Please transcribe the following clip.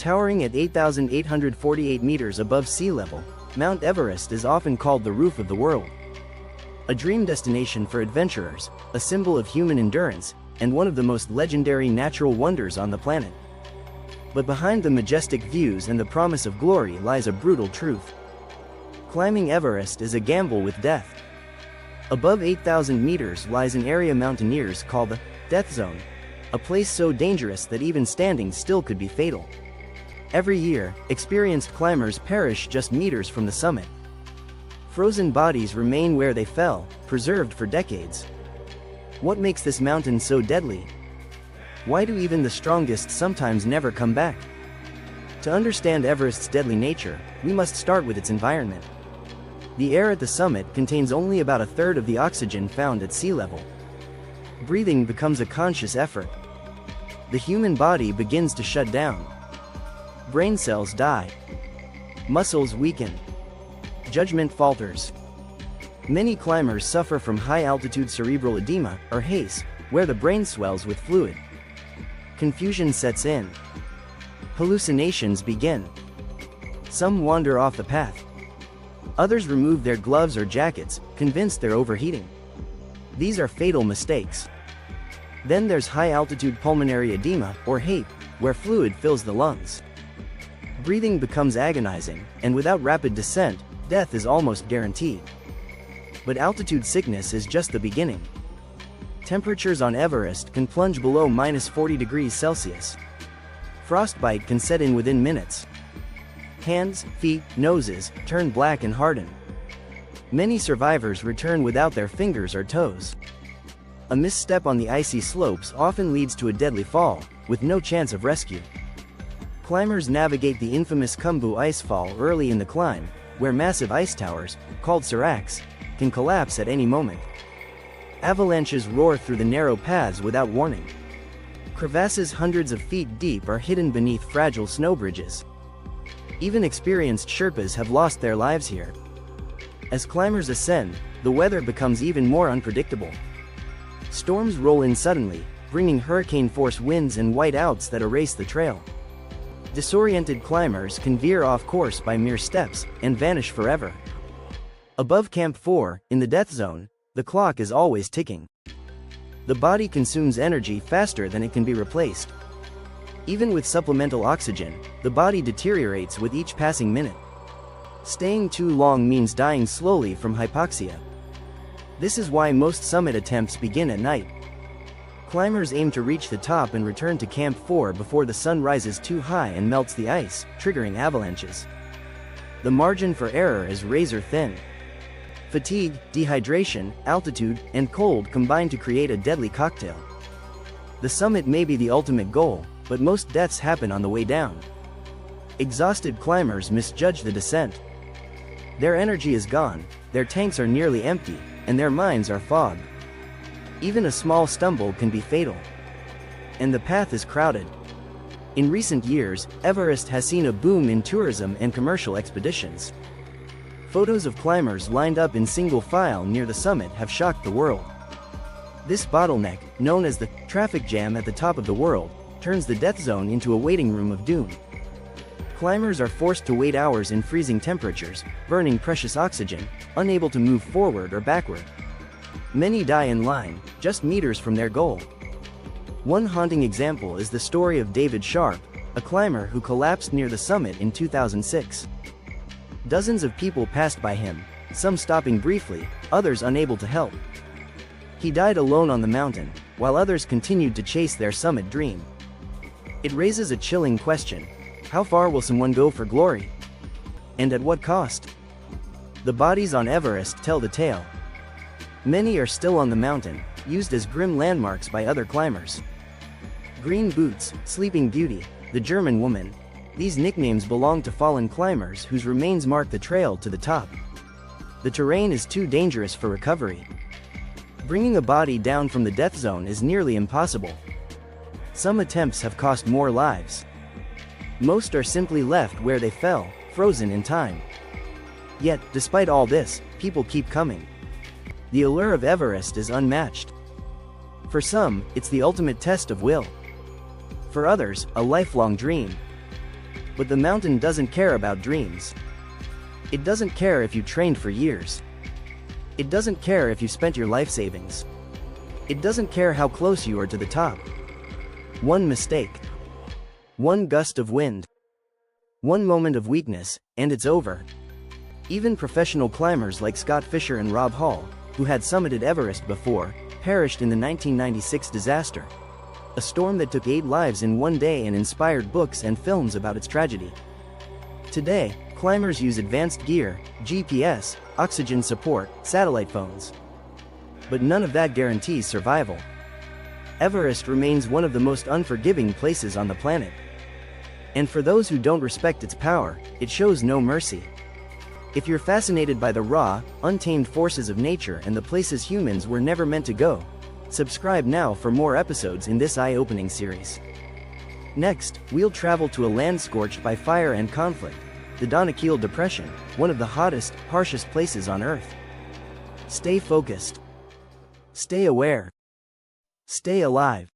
Towering at 8,848 meters above sea level, Mount Everest is often called the roof of the world. A dream destination for adventurers, a symbol of human endurance, and one of the most legendary natural wonders on the planet. But behind the majestic views and the promise of glory lies a brutal truth. Climbing Everest is a gamble with death. Above 8,000 meters lies an area mountaineers call the death zone, a place so dangerous that even standing still could be fatal. Every year, experienced climbers perish just meters from the summit. Frozen bodies remain where they fell, preserved for decades. What makes this mountain so deadly? Why do even the strongest sometimes never come back? To understand Everest's deadly nature, we must start with its environment. The air at the summit contains only about a third of the oxygen found at sea level. Breathing becomes a conscious effort. The human body begins to shut down. Brain cells die. Muscles weaken. Judgment falters. Many climbers suffer from high-altitude cerebral edema, or HACE, where the brain swells with fluid. Confusion sets in. Hallucinations begin. Some wander off the path. Others remove their gloves or jackets, convinced they're overheating. These are fatal mistakes. Then there's high-altitude pulmonary edema, or HAPE, where fluid fills the lungs. Breathing becomes agonizing, and without rapid descent, death is almost guaranteed. But altitude sickness is just the beginning. Temperatures on Everest can plunge below -40 degrees Celsius. Frostbite can set in within minutes. Hands, feet, noses turn black and harden. Many survivors return without their fingers or toes. A misstep on the icy slopes often leads to a deadly fall, with no chance of rescue. Climbers navigate the infamous Khumbu Icefall early in the climb, where massive ice towers, called seracs, can collapse at any moment. Avalanches roar through the narrow paths without warning. Crevasses hundreds of feet deep are hidden beneath fragile snow bridges. Even experienced Sherpas have lost their lives here. As climbers ascend, the weather becomes even more unpredictable. Storms roll in suddenly, bringing hurricane-force winds and whiteouts that erase the trail. Disoriented climbers can veer off course by mere steps and vanish forever. Above Camp 4, in the death zone, the clock is always ticking. The body consumes energy faster than it can be replaced. Even with supplemental oxygen, the body deteriorates with each passing minute. Staying too long means dying slowly from hypoxia. This is why most summit attempts begin at night. Climbers aim to reach the top and return to Camp 4 before the sun rises too high and melts the ice, triggering avalanches. The margin for error is razor thin. Fatigue, dehydration, altitude, and cold combine to create a deadly cocktail. The summit may be the ultimate goal, but most deaths happen on the way down. Exhausted climbers misjudge the descent. Their energy is gone, their tanks are nearly empty, and their minds are fogged. Even a small stumble can be fatal. And the path is crowded. In recent years, Everest has seen a boom in tourism and commercial expeditions. Photos of climbers lined up in single file near the summit have shocked the world. This bottleneck, known as the traffic jam at the top of the world, turns the death zone into a waiting room of doom. Climbers are forced to wait hours in freezing temperatures, burning precious oxygen, unable to move forward or backward. Many die in line, just meters from their goal. One haunting example is the story of David Sharp, a climber who collapsed near the summit in 2006. Dozens of people passed by him, some stopping briefly, others unable to help. He died alone on the mountain, while others continued to chase their summit dream. It raises a chilling question: how far will someone go for glory? And at what cost? The bodies on Everest tell the tale. Many are still on the mountain, used as grim landmarks by other climbers. Green Boots, Sleeping Beauty, the German Woman. These nicknames belong to fallen climbers whose remains mark the trail to the top. The terrain is too dangerous for recovery. Bringing a body down from the death zone is nearly impossible. Some attempts have cost more lives. Most are simply left where they fell, frozen in time. Yet, despite all this, people keep coming. The allure of Everest is unmatched. For some, it's the ultimate test of will. For others, a lifelong dream. But the mountain doesn't care about dreams. It doesn't care if you trained for years. It doesn't care if you spent your life savings. It doesn't care how close you are to the top. One mistake. One gust of wind. One moment of weakness, and it's over. Even professional climbers like Scott Fisher and Rob Hall, who had summited Everest before, perished in the 1996 disaster. A storm that took 8 lives in one day and inspired books and films about its tragedy. Today, climbers use advanced gear, GPS, oxygen support, satellite phones. But none of that guarantees survival. Everest remains one of the most unforgiving places on the planet. And for those who don't respect its power, it shows no mercy. If you're fascinated by the raw, untamed forces of nature and the places humans were never meant to go, subscribe now for more episodes in this eye-opening series. Next, we'll travel to a land scorched by fire and conflict, the Danakil Depression, one of the hottest, harshest places on Earth. Stay focused. Stay aware. Stay alive.